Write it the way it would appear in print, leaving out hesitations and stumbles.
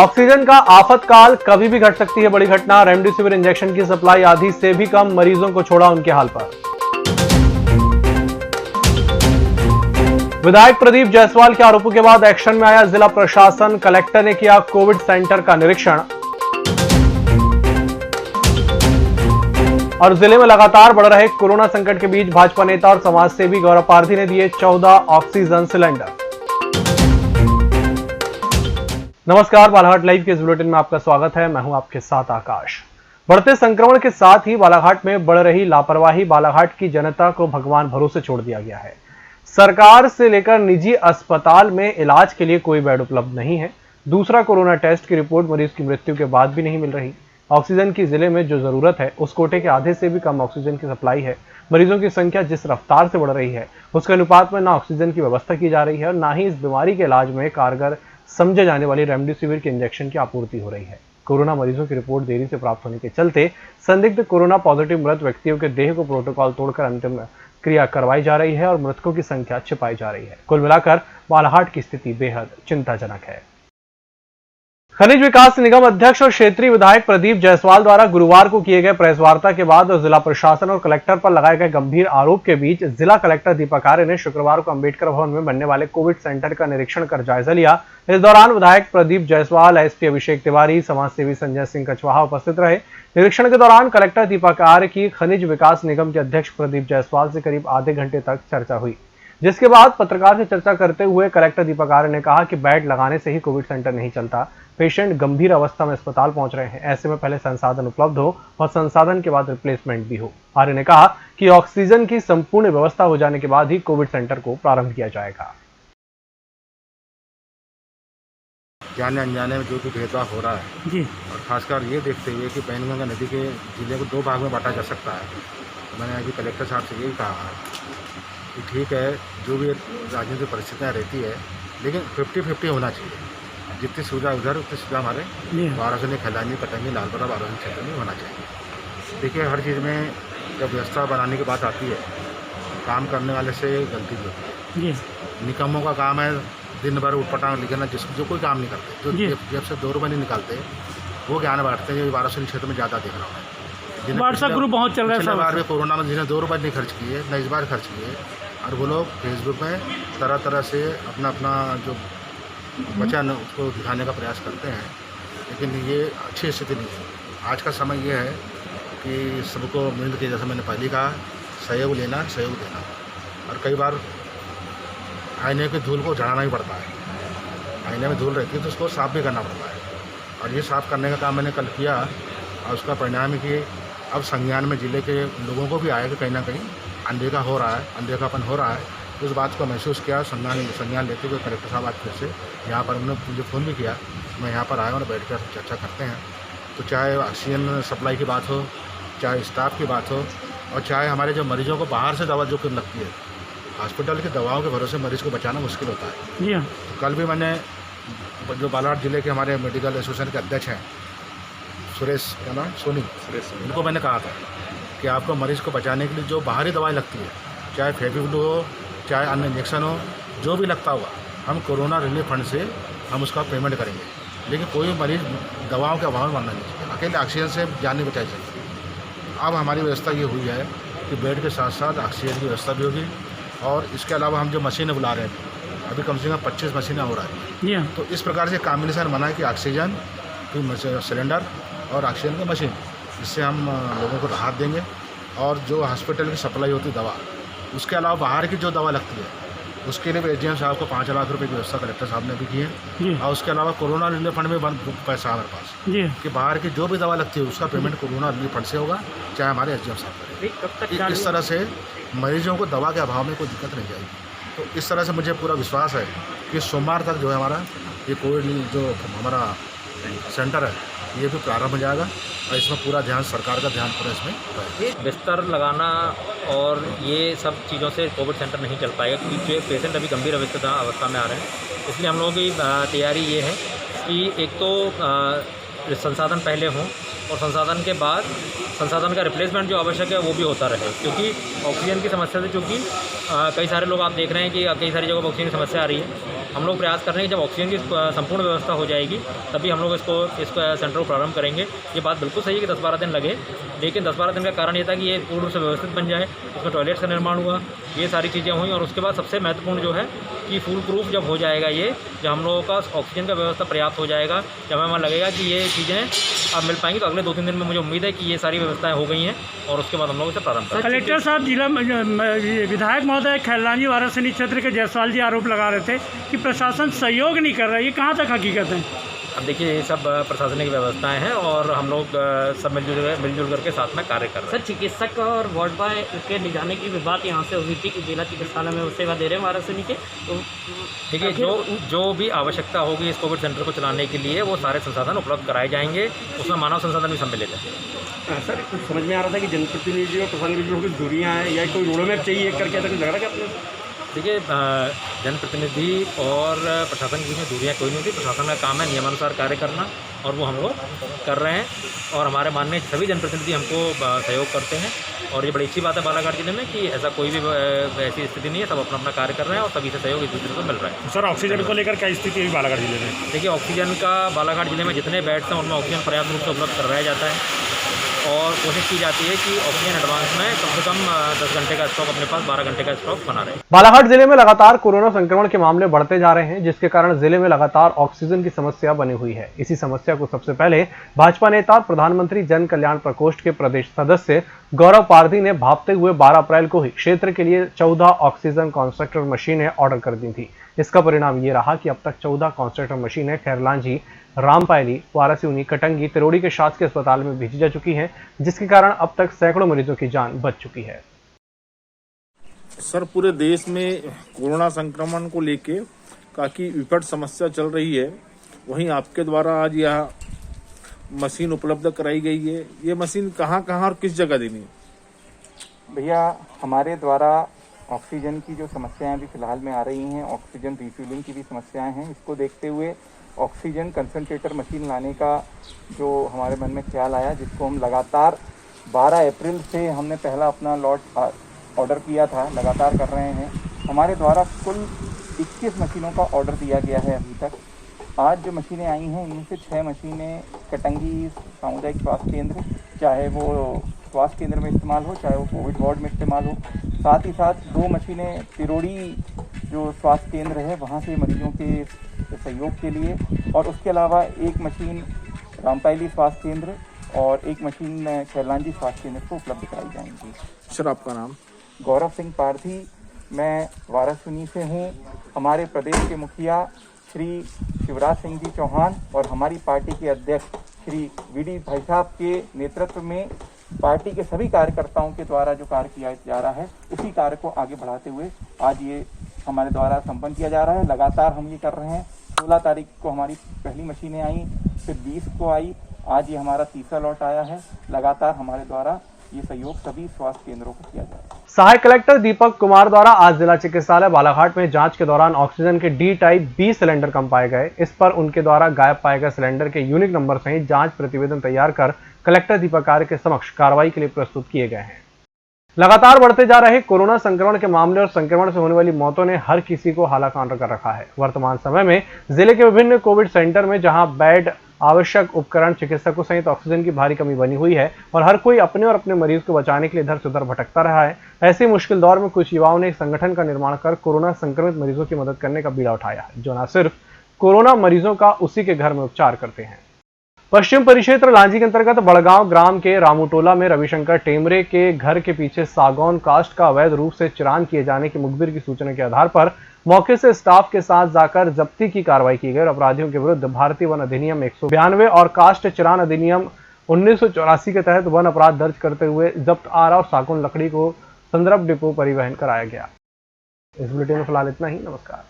Oxygen का आफतकाल कभी भी घट सकती है बड़ी घटना। रेमडेसिविर इंजेक्शन की सप्लाई आधी से भी कम मरीजों को छोड़ा उनके हाल पर। विधायक प्रदीप जायसवाल के आरोपों के बाद एक्शन में आया जिला प्रशासन। कलेक्टर ने किया कोविड सेंटर का निरीक्षण और जिले में लगातार बढ़ रहे कोरोना संकट के बीच भाजपा नेता और समाजसेवी गौरव पारधी ने दिए 14 ऑक्सीजन सिलेंडर। नमस्कार, बालाघाट लाइव के इस बुलेटिन में आपका स्वागत है। मैं हूं आपके साथ आकाश। बढ़ते संक्रमण के साथ ही बालाघाट में बढ़ रही लापरवाही बालाघाट की जनता को भगवान भरोसे छोड़ दिया गया है। सरकार से लेकर निजी अस्पताल में इलाज के लिए कोई बेड उपलब्ध नहीं है। दूसरा कोरोना टेस्ट की रिपोर्ट मरीज की मृत्यु के बाद भी नहीं मिल रही। ऑक्सीजन की जिले में जो जरूरत है उस कोटे के आधे से भी कम ऑक्सीजन की सप्लाई है। मरीजों की संख्या जिस रफ्तार से बढ़ रही है उसके अनुपात में ना ऑक्सीजन की व्यवस्था की जा रही है और ना ही इस बीमारी के इलाज में कारगर समझे जाने वाली रेमडेसिविर के इंजेक्शन की आपूर्ति हो रही है। कोरोना मरीजों की रिपोर्ट देरी से प्राप्त होने के चलते संदिग्ध कोरोना पॉजिटिव मृत व्यक्तियों के देह को प्रोटोकॉल तोड़कर अंतिम क्रिया करवाई जा रही है और मृतकों की संख्या छिपाई जा रही है। कुल मिलाकर बालाघाट की स्थिति बेहद चिंताजनक है। खनिज विकास निगम अध्यक्ष और क्षेत्रीय विधायक प्रदीप जायसवाल द्वारा गुरुवार को किए गए प्रेस वार्ता के बाद जिला प्रशासन और कलेक्टर पर लगाए गए गंभीर आरोप के बीच जिला कलेक्टर दीपक आर्य ने शुक्रवार को अंबेडकर भवन में बनने वाले कोविड सेंटर का निरीक्षण कर जायजा लिया। इस दौरान विधायक प्रदीप जायसवाल, एसपी अभिषेक तिवारी, समाजसेवी संजय सिंह कछवाहा उपस्थित रहे। निरीक्षण के दौरान कलेक्टर दीपक आर्य की खनिज विकास निगम के अध्यक्ष प्रदीप जायसवाल से करीब आधे घंटे तक चर्चा हुई, जिसके बाद पत्रकार से चर्चा करते हुए कलेक्टर दीपक आर्य ने कहा कि बेड लगाने से ही कोविड सेंटर नहीं चलता। पेशेंट गंभीर अवस्था में अस्पताल पहुंच रहे हैं, ऐसे में पहले संसाधन उपलब्ध हो और संसाधन के बाद रिप्लेसमेंट भी हो। आर्य ने कहा कि ऑक्सीजन की संपूर्ण व्यवस्था हो जाने के बाद ही कोविड सेंटर को प्रारंभ किया जाएगा। जाने अनजाने में जो भी भेदभाव हो रहा है जी, और खासकर ये देखते हुए कि पैनगंगा नदी के जिले को 2 भाग में बांटा जा सकता है, तो मैंने अभी कलेक्टर साहब से यही कहा है कि ठीक है, जो भी राजनीतिक परिस्थितियाँ रहती है लेकिन 50-50 होना चाहिए। जितनी सुविधा उधर उतनी सुविधा हमारे बारासोनी, खैलानी, कटंगी, लालपुरा, बारासोनी क्षेत्र में होना चाहिए। देखिए, हर चीज़ में जब व्यवस्था बनाने की बात आती है, काम करने वाले से गलती भी होती है। निकम्मों का काम है दिन भर उठपटांग लिखना, जो कोई काम नहीं करते, जो जब से 2 रुपये नहीं निकालते वो ज्ञान बांटते हैं। बारासोनी क्षेत्र में ज़्यादा दिख रहा है। व्हाट्सएप ग्रुप बहुत चल रहा है। पिछले बार में कोरोना में जिन्हें 2 रुपये नहीं खर्च किए, न इस बार खर्च किए, और वो लोग फेसबुक में तरह तरह से अपना जो बचा न उसको दिखाने का प्रयास करते हैं, लेकिन ये अच्छी स्थिति नहीं है। आज का समय ये है कि सबको मिल के, जैसा मैंने पहले कहा, सहयोग लेना, सहयोग देना, और कई बार आईने की धूल को झड़ाना ही पड़ता है। आईने में धूल रहती है तो उसको साफ़ भी करना पड़ता है, और ये साफ़ करने का काम मैंने कल किया, और उसका परिणाम है कि अब संज्ञान में ज़िले के लोगों को भी आया कि कहीं ना कहीं अनदेखा हो रहा है, अनदेखापन हो रहा है। उस बात को महसूस किया। संज्ञान लेते हुए कलेक्टर साहब आज फिर से यहाँ पर उन्होंने मुझे फ़ोन भी किया, मैं यहाँ पर आया और बैठ कर चर्चा करते हैं। तो चाहे ऑक्सीजन सप्लाई की बात हो, चाहे स्टाफ की बात हो, और चाहे हमारे जो मरीजों को बाहर से दवा जो कर लगती है, हॉस्पिटल की दवाओं के भरोसे मरीज़ को बचाना मुश्किल होता है। जी हाँ। तो कल भी मैंने जो बालाघाट जिले के हमारे मेडिकल एसोसिएशन के अध्यक्ष हैं सुरेश, क्या नाम, सोनी, उनको मैंने कहा था कि आपको मरीज़ को बचाने के लिए जो बाहरी दवाई लगती है, चाहे फेविफ्लू हो, चाहे अन्य इंजेक्शन हो, जो भी लगता हुआ, हम कोरोना रिलीफ फंड से हम उसका पेमेंट करेंगे। लेकिन कोई मरीज़ दवाओं के अभाव में मरना नहीं चाहिए, अकेले ऑक्सीजन से जान नहीं बचाई सकती। अब हमारी व्यवस्था ये हुई है कि बेड के साथ साथ ऑक्सीजन की व्यवस्था भी होगी, और इसके अलावा हम जो मशीनें बुला रहे हैं, अभी कम से कम 25 मशीनें हो रही हैं। तो इस प्रकार से कॉम्बिनेशन बना है कि ऑक्सीजन की सिलेंडर और ऑक्सीजन की मशीन, इससे हम लोगों को राहत देंगे। और जो हॉस्पिटल की सप्लाई होती दवा, उसके अलावा बाहर की जो दवा लगती है, उसके लिए भी एसडीएम साहब को 5 लाख रुपए की व्यवस्था कलेक्टर साहब ने भी की है। और उसके अलावा कोरोना रिलीफ फंड में पैसा हमारे पास कि बाहर की जो भी दवा लगती है उसका पेमेंट कोरोना रिलीफ फंड से होगा, चाहे हमारे एसडीएम साहब करें। इस तरह से मरीजों को दवा के अभाव में कोई दिक्कत नहीं जाएगी। तो इस तरह से मुझे पूरा विश्वास है कि सोमवार तक जो है हमारा ये कोविड जो हमारा सेंटर है ये भी प्रारंभ हो जाएगा, और इसमें पूरा ध्यान, सरकार का ध्यान पूरा इसमें रहेगा। बिस्तर लगाना और ये सब चीज़ों से कोविड सेंटर नहीं चल पाएगा, क्योंकि पेशेंट अभी गंभीर अवस्था में आ रहे हैं। इसलिए हम लोगों की तैयारी ये है कि एक तो संसाधन पहले हों, और संसाधन के बाद संसाधन का रिप्लेसमेंट जो आवश्यक है वो भी होता रहे, क्योंकि ऑक्सीजन की समस्या से चूँकि कई सारे लोग आप देख रहे हैं कि कई सारी जगह ऑक्सीजन की समस्या आ रही है। हम लोग प्रयास कर रहे हैं कि जब ऑक्सीजन की संपूर्ण व्यवस्था हो जाएगी तभी हम लोग इस सेंटर को प्रारंभ करेंगे। ये बात बिल्कुल सही है कि 10-12 दिन लगे, लेकिन 10-12 दिन का कारण ये था कि ये पूर्ण रूप से व्यवस्थित बन जाए, उसमें टॉयलेट का निर्माण हुआ, ये सारी चीज़ें हुई। और उसके बाद सबसे महत्वपूर्ण जो है कि फुल प्रूफ जब हो जाएगा ये, जब हम लोगों का ऑक्सीजन का व्यवस्था पर्याप्त हो जाएगा, जब हमें लगेगा कि ये चीज़ें अब मिल पाएंगी, तो अगले 2-3 दिन में मुझे उम्मीद है कि ये सारी व्यवस्थाएं हो गई हैं और उसके बाद हम लोग इसे प्रारंभ करेंगे। कलेक्टर साहब, जिला विधायक महोदय खैरलांजी वाराणसी क्षेत्र के जायसवाल जी आरोप लगा रहे थे कि प्रशासन सहयोग नहीं कर रहा है, ये कहाँ तक हकीकत है? अब देखिए, ये सब प्रशासनिक व्यवस्थाएं हैं और हम लोग सब मिलजुल करके साथ में कार्य कर रहे हैं। सर, चिकित्सक और वार्ड बॉय के ले जाने की भी बात यहाँ से हुई थी कि जिला चिकित्सालय में वो सेवा दे रहे हैं वाराणसी के, तो देखिए जो भी आवश्यकता होगी इस कोविड सेंटर को चलाने के लिए वो सारे संसाधन उपलब्ध कराए जाएंगे, उसमें मानव संसाधन भी सम्मिलित है। सर, कुछ समझ में आ रहा था कि जनप्रतिनिधि और प्रशासनिक की दूरियाँ हैं या कोई रोड मैप चाहिए करके, ऐसा कुछ लग रहा है कि आपने? देखिए, जनप्रतिनिधि और प्रशासन के बीच में दूरियाँ कोई नहीं थी। प्रशासन का काम है नियमानुसार कार्य करना और वो हम लोग कर रहे हैं और हमारे माननीय सभी जनप्रतिनिधि हमको सहयोग करते हैं और ये बड़ी अच्छी बात है बालाघाट जिले में कि ऐसा कोई भी ऐसी स्थिति नहीं है, सब अपना अपना कार्य कर रहे हैं और सभी से सहयोग एक दूसरे को मिल रहा है। सर, ऑक्सीजन को लेकर क्या स्थिति है बालाघाट जिले में? देखिए, ऑक्सीजन का बालाघाट जिले में जितने बेड्स हैं उनमें ऑक्सीजन पर्याप्त रूप से उपलब्ध करवाया जाता है और कोशिश की जाती है कि ऑक्सीजन एडवांस में कम से कम 10 घंटे का स्टॉक अपने पास 12 घंटे का स्टॉक बना रहे। बालाघाट जिले में लगातार कोरोना संक्रमण के मामले बढ़ते जा रहे हैं, जिसके कारण जिले में लगातार ऑक्सीजन की समस्या बनी हुई है। इसी समस्या को सबसे पहले भाजपा नेता और प्रधानमंत्री जन कल्याण प्रकोष्ठ के प्रदेश सदस्य गौरव पारधी ने भापते हुए 12 अप्रैल को ही क्षेत्र के लिए 14 ऑक्सीजन कॉन्सेंट्रेटर मशीनें ऑर्डर कर दी थी। इसका परिणाम ये रहा कि अब तक 14 कॉन्सेंट्रेटर मशीनें खैरलांजी, रामपायली, वारासिवनी, कटंगी, तिरोड़ी के शासकीय अस्पताल में भेजी जा चुकी हैं, जिसके कारण अब तक सैकड़ों मरीजों की जान बच चुकी है। सर, पूरे देश में कोरोना संक्रमण को लेके काफी विकट समस्या चल रही है। वहीं आपके द्वारा आज यह मशीन उपलब्ध कराई गई है। ये मशीन कहाँ और किस जगह देनी है? भैया, हमारे द्वारा ऑक्सीजन की जो समस्याएं अभी फिलहाल में आ रही हैं, ऑक्सीजन रिफ्यूलिंग की भी समस्याएं हैं, इसको देखते हुए ऑक्सीजन कंसंट्रेटर मशीन लाने का जो हमारे मन में ख्याल आया, जिसको हम लगातार 12 अप्रैल से हमने पहला अपना लॉट ऑर्डर किया था, लगातार कर रहे हैं। हमारे द्वारा कुल 21 मशीनों का ऑर्डर दिया गया है अभी तक। आज जो मशीनें आई हैं इनमें से 6 मशीनें कटंगी सामुदायिक स्वास्थ्य केंद्र, चाहे वो स्वास्थ्य केंद्र में इस्तेमाल हो, चाहे वो कोविड वार्ड में इस्तेमाल हो। साथ ही साथ 2 मशीनें तिरोड़ी जो स्वास्थ्य केंद्र है वहाँ से मरीजों के सहयोग के लिए, और उसके अलावा 1 मशीन रामपायली स्वास्थ्य केंद्र और 1 मशीन खैरलांजी स्वास्थ्य केंद्र को उपलब्ध कराई जाएंगी। सर, आपका नाम? गौरव सिंह पारधी, मैं वाराणसी से हूँ। हमारे प्रदेश के मुखिया श्री शिवराज सिंह जी चौहान और हमारी पार्टी के अध्यक्ष श्री वीडी भाई साहब के नेतृत्व में पार्टी के सभी कार्यकर्ताओं के द्वारा जो कार्य किया जा रहा है, उसी कार्य को आगे बढ़ाते हुए आज ये हमारे द्वारा संपन्न किया जा रहा है। लगातार हम ये कर रहे हैं। 16 तारीख को हमारी पहली मशीनें आई, फिर 20 को आई, आज ये हमारा तीसरा लॉट आया है। लगातार हमारे द्वारा ये सहयोग सभी स्वास्थ्य केंद्रों को किया जा रहा है। सहायक कलेक्टर दीपक कुमार द्वारा आज जिला चिकित्सालय बालाघाट में जांच के दौरान ऑक्सीजन के डी टाइप 20 सिलेंडर कम पाए गए। इस पर उनके द्वारा गायब पाए गए सिलेंडर के यूनिक नंबर सहित जांच प्रतिवेदन तैयार कर कलेक्टर दीपक आर्य के समक्ष कार्रवाई के लिए प्रस्तुत किए गए हैं। लगातार बढ़ते जा रहे कोरोना संक्रमण के मामले और संक्रमण से होने वाली मौतों ने हर किसी को हालाकान कर रखा है। वर्तमान समय में जिले के विभिन्न कोविड सेंटर में जहां बेड, आवश्यक उपकरण, चिकित्सकों सहित ऑक्सीजन की भारी कमी बनी हुई है और हर कोई अपने और अपने मरीज को बचाने के लिए इधर से उधर भटकता रहा है। ऐसे मुश्किल दौर में कुछ युवाओं ने एक संगठन का निर्माण कर कोरोना संक्रमित मरीजों की मदद करने का बीड़ा उठाया है, जो न सिर्फ कोरोना मरीजों का उसी के घर में उपचार करते हैं। पश्चिम परिक्षेत्र लांजी के अंतर्गत बड़गांव ग्राम के रामूटोला में रविशंकर टेमरे के घर के पीछे सागौन कास्ट का अवैध रूप से चिरान किए जाने की मुखबिर की सूचना के आधार पर मौके से स्टाफ के साथ जाकर जब्ती की कार्रवाई की गई और अपराधियों के विरुद्ध भारतीय वन अधिनियम 192 और कास्ट चिरान अधिनियम 1984 के तहत वन अपराध दर्ज करते हुए जब्त आरा और सागौन लकड़ी को संदर्भ डिपो परिवहन कराया गया। इस बुलेटिन में फिलहाल इतना ही। नमस्कार।